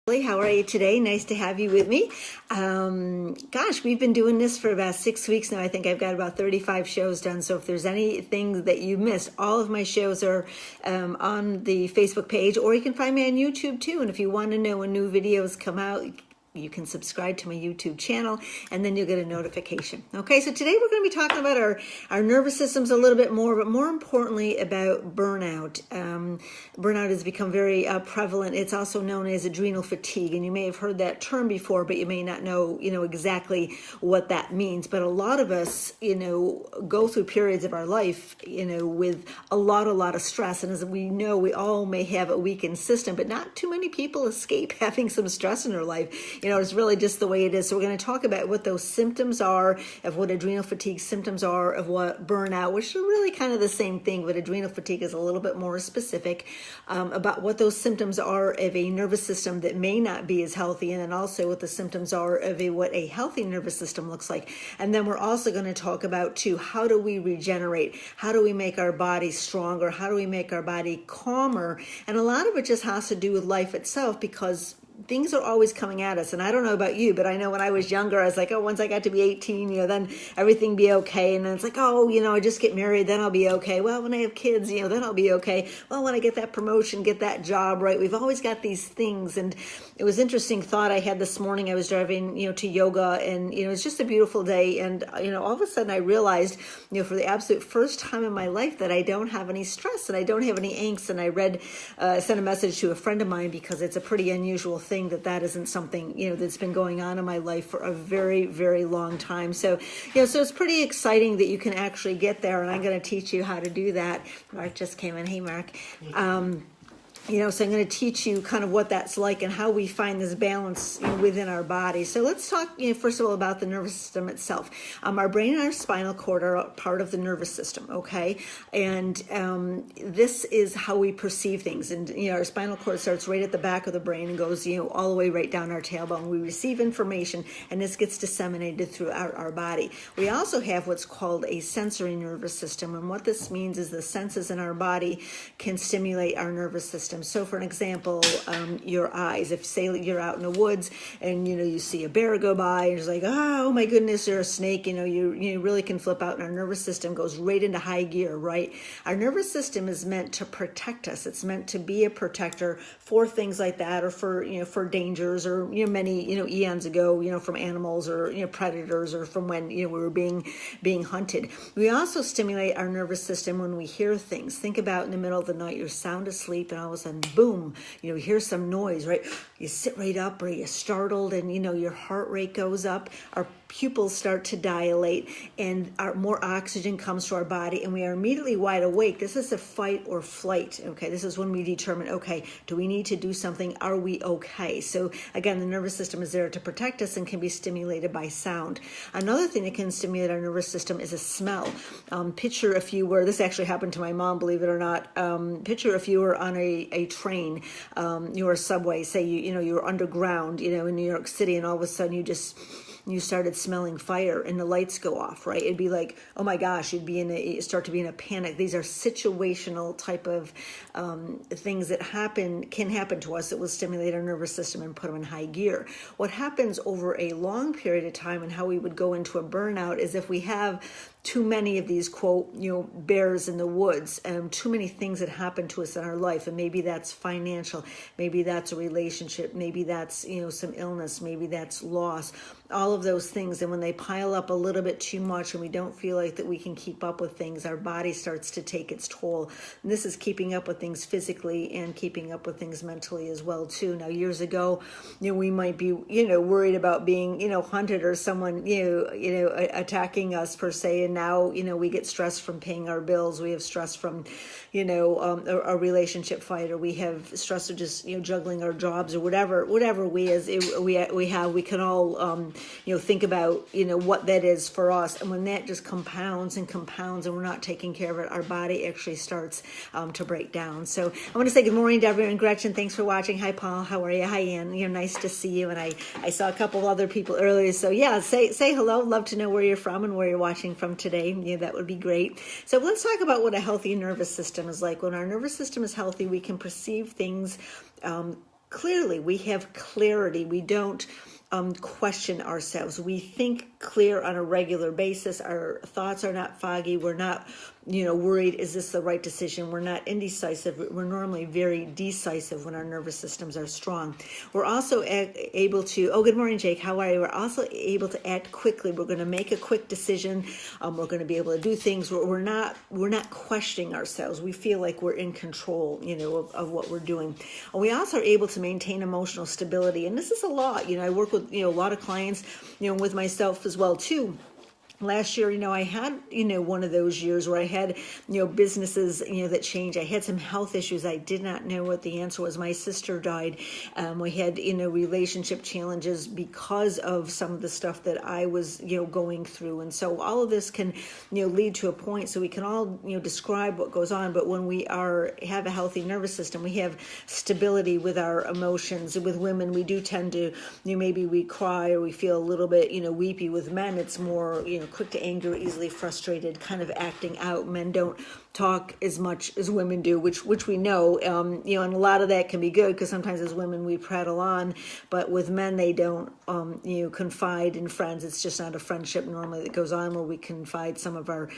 How are you today? Nice to have you with me. Gosh, we've been doing this for about 6 weeks now. I think I've got about 35 shows done. So if there's anything that you missed, all of my shows are on the Facebook page, or you can find me on YouTube too. And if you want to know when new videos come out, you can subscribe to my YouTube channel, and then you'll get a notification. Okay, so today we're going to be talking about our nervous systems a little bit more, but more importantly about burnout. Burnout has become very prevalent. It's also known as adrenal fatigue, and you may have heard that term before, but you may not know, exactly what that means. But a lot of us, go through periods of our life, with a lot of stress. And as we know, we all may have a weakened system, but not too many people escape having some stress in their life. It's really just the way it is. So we're going to talk about what those symptoms are, of what adrenal fatigue symptoms are, of what burnout, which are really kind of the same thing, but adrenal fatigue is a little bit more specific, about what those symptoms are of a nervous system that may not be as healthy, and then also what the symptoms are of what a healthy nervous system looks like. And then we're also going to talk about, too, how do we regenerate? How do we make our body stronger? How do we make our body calmer? And a lot of it just has to do with life itself, because things are always coming at us. And I don't know about you, but I know when I was younger, I was like, once I got to be 18, then everything be okay. And then it's like, I just get married, then I'll be okay. Well, when I have kids, then I'll be okay. Well, when I get that promotion, get that job, right? We've always got these things. And it was interesting thought I had this morning. I was driving, to yoga, and, it's just a beautiful day. And, all of a sudden I realized, for the absolute first time in my life, that I don't have any stress and I don't have any angst. And I sent a message to a friend of mine, because it's a pretty unusual thing that isn't something that's been going on in my life for a very, very long time. So so it's pretty exciting that you can actually get there, and I'm going to teach you how to do that. Mark just came in. Hey, Mark. So I'm going to teach you kind of what that's like and how we find this balance within our body. So let's talk, first of all, about the nervous system itself. Our brain and our spinal cord are part of the nervous system, okay? And this is how we perceive things. And, our spinal cord starts right at the back of the brain and goes, all the way right down our tailbone. We receive information, and this gets disseminated throughout our body. We also have what's called a sensory nervous system. And what this means is the senses in our body can stimulate our nervous system. So for an example, your eyes, if say you're out in the woods and, you see a bear go by and it's like, oh my goodness, you're a snake, you really can flip out, and our nervous system goes right into high gear, right? Our nervous system is meant to protect us. It's meant to be a protector for things like that, or for dangers, or, many, eons ago, from animals, or, predators, or from when, we were being hunted. We also stimulate our nervous system when we hear things. Think about in the middle of the night, you're sound asleep, and all of a sudden, boom, you hear some noise, right? You sit right up, or you're startled, and, your heart rate goes up. Our pupils start to dilate, and more oxygen comes to our body, and we are immediately wide awake. This is a fight or flight, okay? This is when we determine, okay, do we need to do something? Are we okay? So again, the nervous system is there to protect us and can be stimulated by sound. Another thing that can stimulate our nervous system is a smell. Picture if you were, this actually happened to my mom, believe it or not. Picture if you were on a train, you were a subway, say you were underground, in New York City, and all of a sudden you started smelling fire and the lights go off, right? It'd be like, oh my gosh, you'd start to be in a panic. These are situational type of things that can happen to us that will stimulate our nervous system and put them in high gear. What happens over a long period of time, and how we would go into a burnout, is if we have too many of these, quote, bears in the woods, and too many things that happen to us in our life. And maybe that's financial, maybe that's a relationship, maybe that's, some illness, maybe that's loss, all of those things. And when they pile up a little bit too much and we don't feel like that we can keep up with things, our body starts to take its toll. And this is keeping up with things physically and keeping up with things mentally as well, too. Now, years ago, we might be, worried about being, hunted, or someone, attacking us per se. And now, we get stressed from paying our bills. We have stress from, a relationship fight, or we have stress of just, juggling our jobs, or whatever we have. We can all, think about, what that is for us. And when that just compounds and we're not taking care of it, our body actually starts to break down. So I want to say good morning, Deborah and Gretchen. Thanks for watching. Hi, Paul. How are you? Hi, Ann. Nice to see you. And I saw a couple of other people earlier. So yeah, say hello. Love to know where you're from and where you're watching from today. That would be great. So let's talk about what a healthy nervous system is like. When our nervous system is healthy, we can perceive things clearly. We have clarity. We don't question ourselves. We think clear on a regular basis. Our thoughts are not foggy. We're not, worried, is this the right decision? We're not indecisive. We're normally very decisive when our nervous systems are strong. We're also able to, good morning, Jake. How are you? We're also able to act quickly. We're going to make a quick decision. We're going to be able to do things. We're not questioning ourselves. We feel like we're in control, of what we're doing. And we also are able to maintain emotional stability. And this is a lot. I work with, a lot of clients, with myself as well, too. Last year, I had, one of those years where I had, businesses, that changed. I had some health issues. I did not know what the answer was. My sister died. We had, relationship challenges because of some of the stuff that I was, going through. And so all of this can, lead to a point. So we can all, describe what goes on. But when we have a healthy nervous system, we have stability with our emotions. With women, we do tend to, maybe we cry or we feel a little bit, weepy. With men, it's more, quick to anger, easily frustrated, kind of acting out. Men don't talk as much as women do, which we know, and a lot of that can be good because sometimes as women we prattle on, but with men they don't, confide in friends. It's just not a friendship normally that goes on where we confide some of our,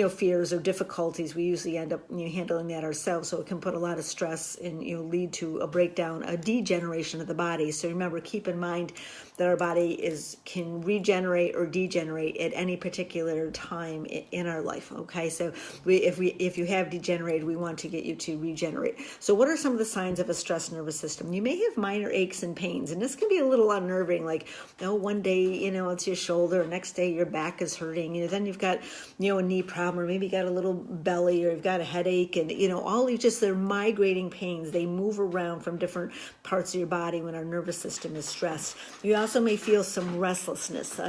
fears or difficulties. We usually end up handling that ourselves, so it can put a lot of stress and lead to a breakdown, a degeneration of the body. So remember, keep in mind that our body can regenerate or degenerate at any particular time in our life. Okay, so if you have degenerated, we want to get you to regenerate. So what are some of the signs of a stressed nervous system? You may have minor aches and pains, and this can be a little unnerving. Like, one day it's your shoulder, next day your back is hurting. Then you've got a knee problem, or maybe you got a little belly, or you've got a headache, and all they're migrating pains. They move around from different parts of your body when our nervous system is stressed. You also may feel some restlessness.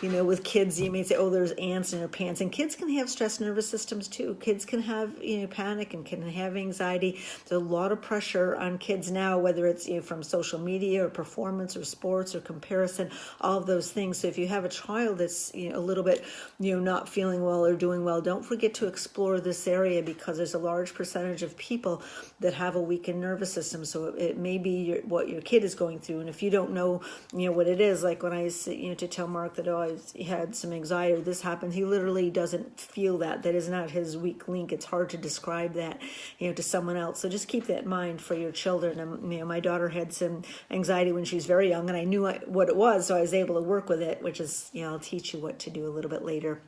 With kids, you may say, there's ants in their pants. And kids can have stressed nervous systems too. Kids can have panic and can have anxiety. There's a lot of pressure on kids now, whether it's from social media or performance or sports or comparison, all of those things. So if you have a child that's a little bit not feeling well or doing well, don't forget to explore this area, because there's a large percentage of people that have a weakened nervous system. So it may be what your kid is going through. And if you don't know what it is, like when I to tell Mark that I had some anxiety or this happened, he literally doesn't feel that. That is not his weak link. It's hard to describe that to someone else. So just keep that in mind for your children. And my daughter had some anxiety when she was very young, and I knew what it was, so I was able to work with it, which is I'll teach you what to do a little bit later.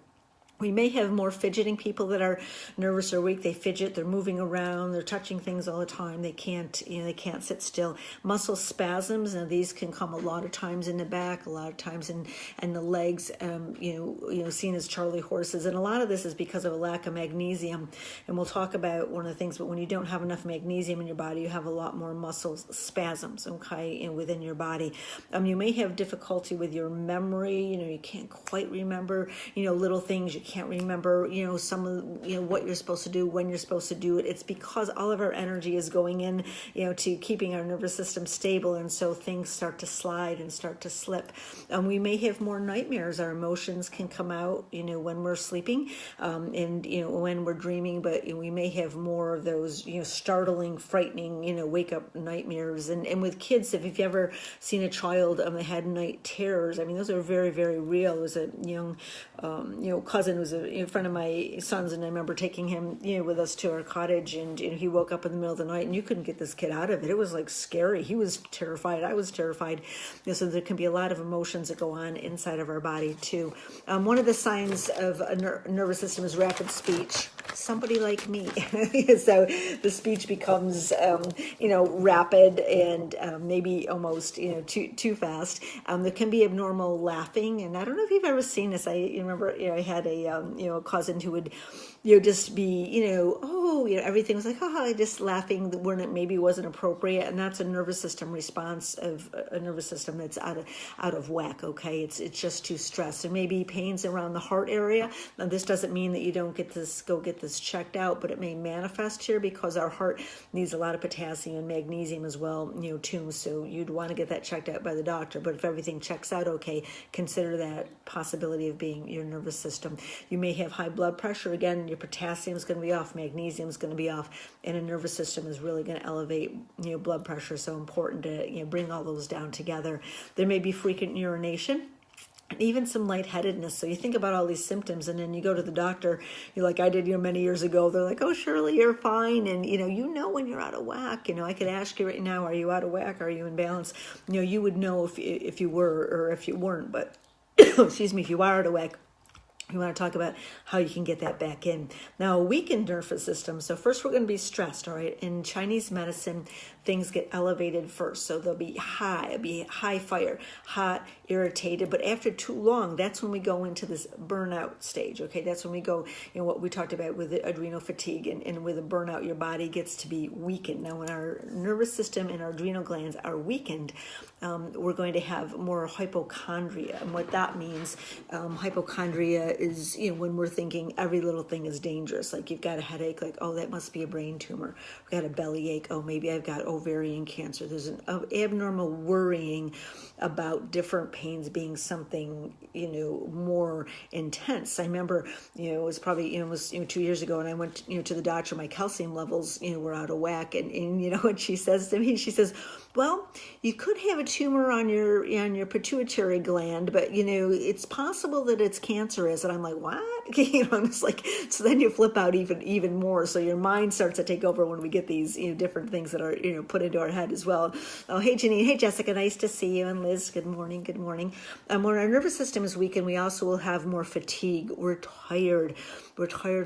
We may have more fidgeting people that are nervous or weak. They fidget, they're moving around, they're touching things all the time. They can't sit still. Muscle spasms, and these can come a lot of times in the back, a lot of times in the legs, seen as Charlie horses. And a lot of this is because of a lack of magnesium. And we'll talk about one of the things, but when you don't have enough magnesium in your body, you have a lot more muscle spasms, okay, within your body. You may have difficulty with your memory. You can't quite remember, little things. You can't remember, some of, what you're supposed to do, when you're supposed to do it. It's because all of our energy is going in, to keeping our nervous system stable. And so things start to slide and start to slip. We may have more nightmares. Our emotions can come out, when we're sleeping, and, when we're dreaming, but we may have more of those, startling, frightening, wake up nightmares. And with kids, if you've ever seen a child that had night terrors, those are very, very real. There was a young, cousin was a friend of my son's, and I remember taking him, with us to our cottage, and he woke up in the middle of the night, and you couldn't get this kid out of it. It was like scary. He was terrified. I was terrified. So there can be a lot of emotions that go on inside of our body too. One of the signs of a nervous system is rapid speech. Somebody like me. So the speech becomes, rapid and maybe almost, too fast. There can be abnormal laughing, and I don't know if you've ever seen this. I remember, I had a cousin who would, just be, everything was like, just laughing when it maybe wasn't appropriate. And that's a nervous system response of a nervous system that's out of whack. Okay. It's just too stressed. And maybe pains around the heart area. Now, this doesn't mean that you don't go get get this checked out, but it may manifest here because our heart needs a lot of potassium and magnesium as well, too. So you'd want to get that checked out by the doctor. But if everything checks out okay, consider that possibility of being your nervous system. You may have high blood pressure. Again, your potassium is going to be off, magnesium is going to be off, and a nervous system is really going to elevate blood pressure. So important to bring all those down together. There may be frequent urination, and even some lightheadedness. So you think about all these symptoms, and then you go to the doctor, like I did, many years ago. They're like, "Oh, Shirley, you're fine," and when you're out of whack. I could ask you right now, are you out of whack? Are you in balance? You would know if you were or if you weren't. But excuse me, if you are out of whack, you want to talk about how you can get that back in. Now, a weakened nervous system. So first we're going to be stressed, all right? In Chinese medicine, things get elevated first. So they'll be high fire, hot, irritated. But after too long, that's when we go into this burnout stage, okay? That's when we go, what we talked about with the adrenal fatigue. And with a burnout, your body gets to be weakened. Now, when our nervous system and our adrenal glands are weakened, we're going to have more hypochondria. And what that means, hypochondria is, when we're thinking every little thing is dangerous. Like you've got a headache, like, oh, that must be a brain tumor. We've got a bellyache, oh, maybe I've got ovarian cancer. There's an abnormal worrying about different pains being something, more intense. I remember, it was probably, it was 2 years ago, and I went, to the doctor. My calcium levels, were out of whack, and what she says to me, she says, well, you could have a tumor on your pituitary gland, but it's possible that it's cancerous. And I'm like, what? I'm just like, so then you flip out even more. So your mind starts to take over when we get these different things that are put into our head as well. Oh, hey Janine, hey Jessica, nice to see you, and Liz, good morning. When our nervous system is weakened, we also will have more fatigue. We're tired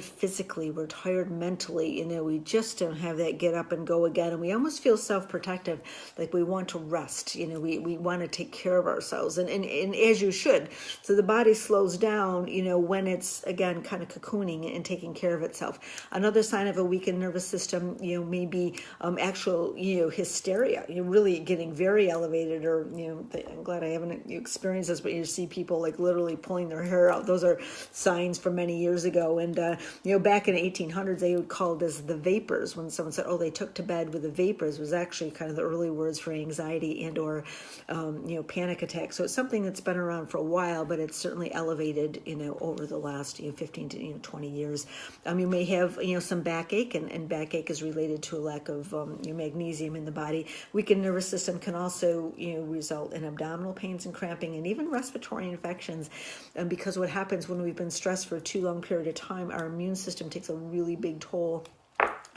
physically, we're tired mentally. We just don't have that get up and go again, and we almost feel self-protective, like we want to rest. We want to take care of ourselves, and as you should. So the body slows down, when it's again kind of cocooning and taking care of itself. Another sign of a weakened nervous system, may be actual, hysteria. You're really getting very elevated, or I'm glad I haven't experienced this, but you see people like literally pulling their hair out. Those are signs from many years ago. And back in the 1800s, they would call this the vapors. When someone said, "Oh, they took to bed with the vapors," was actually kind of the early words for anxiety and or panic attack. So it's something that's been around for a while, but it's certainly elevated over the last 15 to 20 years. You may have some backache, and backache is related to a lack of magnesium in the body. Weakened nervous system can also result in abdominal pains and cramping, and even respiratory infections. And because what happens when we've been stressed for a too long period of time, our immune system takes a really big toll.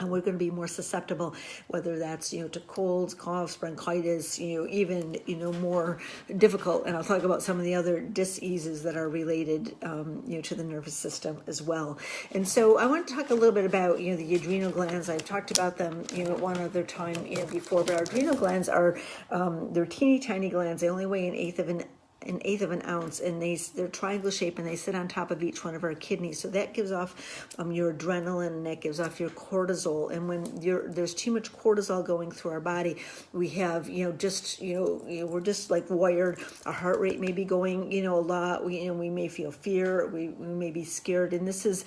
And we're going to be more susceptible, whether that's, to colds, coughs, bronchitis, even, more difficult. And I'll talk about some of the other diseases that are related, to the nervous system as well. And so I want to talk a little bit about, the adrenal glands. I've talked about them, at one other time, before, but our adrenal glands are, they're teeny tiny glands. They only weigh an eighth of an ounce, and they're triangle shaped, and they sit on top of each one of our kidneys. So that gives off your adrenaline, and that gives off your cortisol. And when there's too much cortisol going through our body, we have we're just like wired. Our heart rate may be going a lot. We may feel fear. We may be scared, and this is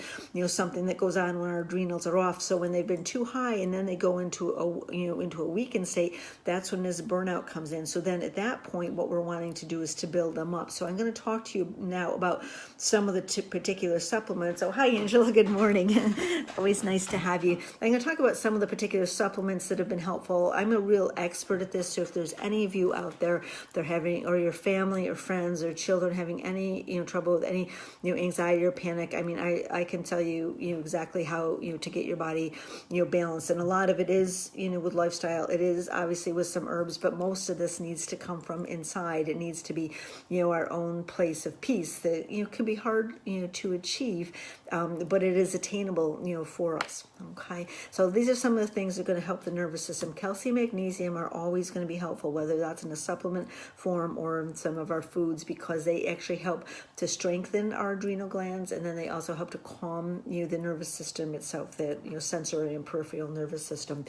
something that goes on when our adrenals are off. So when they've been too high, and then they go into a weakened state, that's when this burnout comes in. So then at that point, what we're wanting to do is to build them up. So I'm going to talk to you now about some of the particular supplements. Oh, hi, Angela. Good morning. Always nice to have you. I'm going to talk about some of the particular supplements that have been helpful. I'm a real expert at this. So if there's any of you out there that are having, or your family or friends or children having any, trouble with any, anxiety or panic, I can tell you, exactly how, to get your body, balanced. And a lot of it is, with lifestyle. It is obviously with some herbs, but most of this needs to come from inside. It needs to be our own place of peace that, can be hard, to achieve, but it is attainable, for us. Okay. So these are some of the things that are going to help the nervous system. Calcium, magnesium are always going to be helpful, whether that's in a supplement form or in some of our foods, because they actually help to strengthen our adrenal glands, and then they also help to calm, the nervous system itself, that, sensory and peripheral nervous system.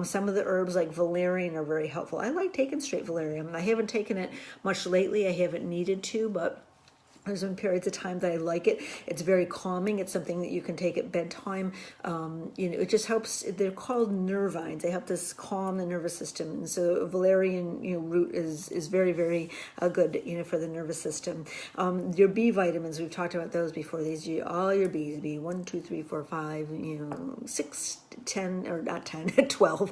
Some of the herbs like valerian are very helpful. I like taking straight valerian. I haven't taken it much lately. I haven't needed to, but There's been periods of time that I like it. It's very calming. It's something that you can take at bedtime. It just helps. They're called nervines. They help to calm the nervous system. And so valerian, root is very, very good, for the nervous system. Your B vitamins, we've talked about those before. These all your B's, B1, 2, 3, 4, 5, 6, 10, or not 10, 12.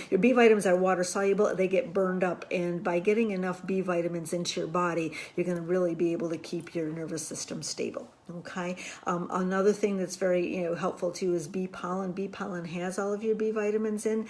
Your B vitamins are water soluble. They get burned up, and by getting enough B vitamins into your body, you're going to really be able to keep your nervous system stable. Okay. Another thing that's very helpful too is bee pollen. Bee pollen has all of your B vitamins in,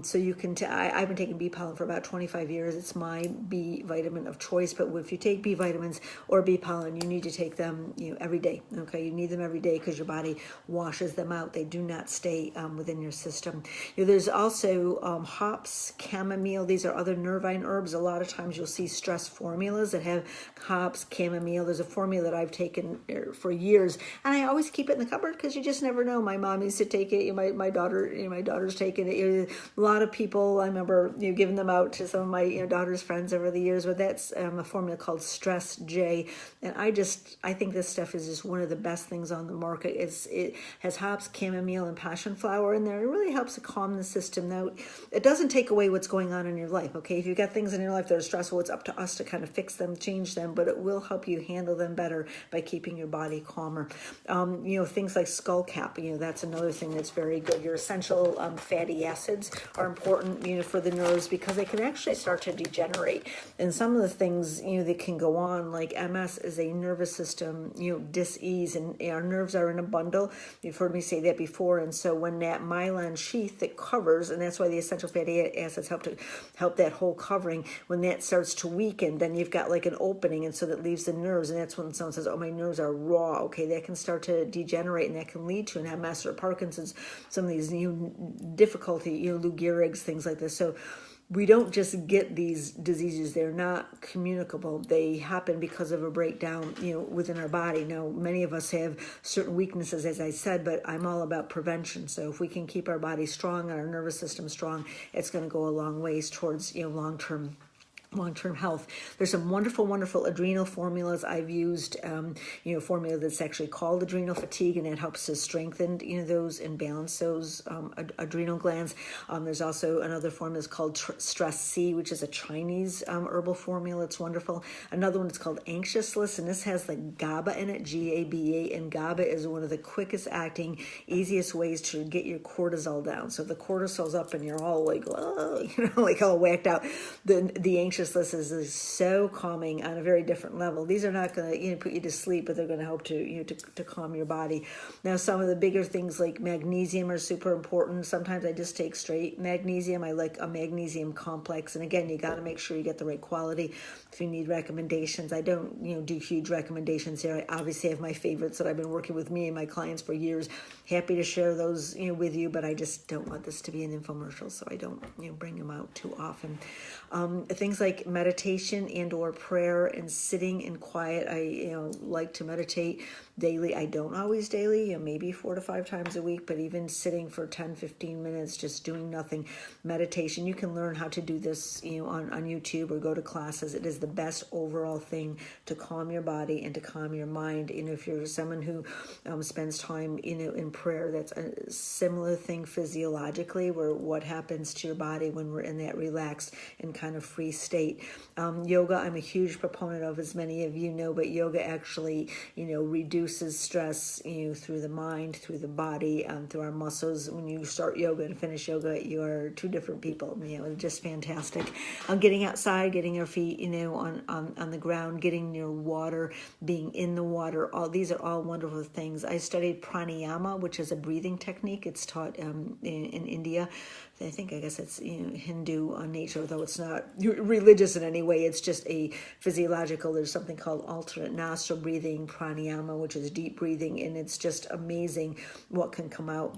so you can. I've been taking bee pollen for about 25 years. It's my B vitamin of choice. But if you take B vitamins or bee pollen, you need to take them every day. Okay, you need them every day because your body washes them out. They do not stay within your system. There's also hops, chamomile. These are other nervine herbs. A lot of times you'll see stress formulas that have hops, chamomile. There's a formula that I've taken for years, and I always keep it in the cupboard because you just never know. My mom used to take it. My daughter's taken it. A lot of people, I remember giving them out to some of my daughter's friends over the years. But that's a formula called Stress J, and I think this stuff is just one of the best things on the market. It has hops, chamomile, and passion flower in there. It really helps to calm the system. Now, it doesn't take away what's going on in your life. Okay, if you've got things in your life that are stressful, it's up to us to kind of fix them, change them, but it will help you handle them better by keeping your body calmer. Things like skullcap, that's another thing that's very good. Your essential fatty acids are important, for the nerves because they can actually start to degenerate. And some of the things, that can go on, like MS is a nervous system, dis-ease, and our nerves are in a bundle. You've heard me say that before. And so when that myelin sheath that covers, and that's why the essential fatty acids help that whole covering, when that starts to weaken, then you've got like an opening, and so that leaves the nerves, and that's when someone says, oh, my nerves are raw. Okay, that can start to degenerate, and that can lead to an MS or Parkinson's, some of these difficulty, Lou Gehrig's, things like this. So we don't just get these diseases. They're not communicable. They happen because of a breakdown, within our body. Now, many of us have certain weaknesses, as I said, but I'm all about prevention. So if we can keep our body strong and our nervous system strong, it's going to go a long ways towards, long-term health. There's some wonderful adrenal formulas I've used, formula that's actually called Adrenal Fatigue, and it helps to strengthen, those and balance those adrenal glands. There's also another formula that's called Stress C, which is a Chinese herbal formula. It's wonderful. Another one is called Anxious List, and this has the GABA in it, GABA, and GABA is one of the quickest acting, easiest ways to get your cortisol down. So if the cortisol's up and you're all like, oh, like all whacked out, the Anxious List is so calming on a very different level. These are not going to put you to sleep, but they're going to help to to calm your body. Now, some of the bigger things like magnesium are super important. Sometimes I just take straight magnesium. I like a magnesium complex, and again, you got to make sure you get the right quality. If you need recommendations, I don't do huge recommendations here. I obviously have my favorites that I've been working with me and my clients for years. Happy to share those with you, but I just don't want this to be an infomercial, so I don't bring them out too often. Things like meditation and or prayer and sitting in quiet. I like to meditate daily. I don't always daily, maybe 4 to 5 times a week, but even sitting for 10-15 minutes, just doing nothing, meditation. You can learn how to do this on YouTube or go to classes. It is the best overall thing to calm your body and to calm your mind. If you're someone who spends time in prayer, that's a similar thing physiologically, where what happens to your body when we're in that relaxed and kind of free state. Yoga, I'm a huge proponent of, as many of you know, but yoga actually reduces stress through the mind, through the body, through our muscles. When you start yoga and finish yoga, you are two different people. Just fantastic. Getting outside, getting your feet on the ground, getting near water, being in the water, all these are all wonderful things. I studied pranayama, which is a breathing technique. It's taught in India. I guess it's Hindu nature, though it's not religious in any way. It's just a physiological. There's something called alternate nostril breathing, pranayama, which is deep breathing, and it's just amazing what can come out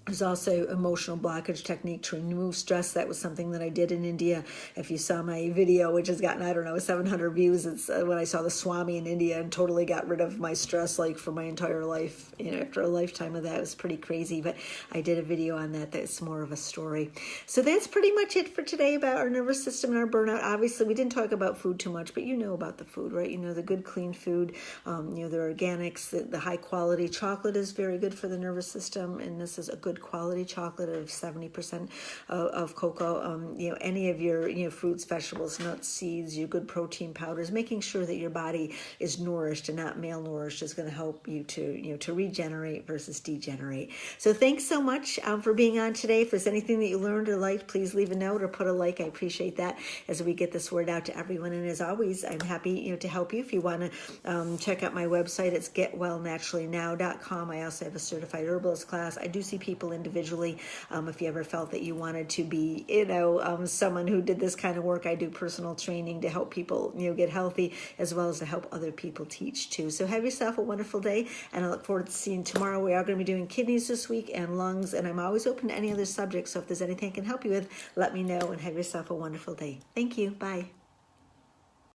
There's also emotional blockage technique to remove stress. That was something that I did in India. If you saw my video, which has gotten, I don't know, 700 views, it's when I saw the Swami in India and totally got rid of my stress like for my entire life. After a lifetime of that, it was pretty crazy. But I did a video on that. That's more of a story. So that's pretty much it for today about our nervous system and our burnout. Obviously, we didn't talk about food too much, but you know about the food, right? You know the good, clean food, the organics, the high quality. Chocolate is very good for the nervous system, and this is a good quality chocolate of 70% of cocoa. Any of your fruits, vegetables, nuts, seeds, your good protein powders, making sure that your body is nourished and not malnourished is going to help you to regenerate versus degenerate. So thanks so much for being on today. If there's anything that you learned or liked, please leave a note or put a like. I appreciate that as we get this word out to everyone. And as always, I'm happy to help you. If you want to check out my website, it's getwellnaturallynow.com. I also have a certified herbalist class. I do see people individually. If you ever felt that you wanted to be, someone who did this kind of work, I do personal training to help people, get healthy, as well as to help other people teach too. So have yourself a wonderful day, and I look forward to seeing tomorrow. We are going to be doing kidneys this week and lungs, and I'm always open to any other subjects. So if there's anything I can help you with, let me know, and have yourself a wonderful day. Thank you. Bye.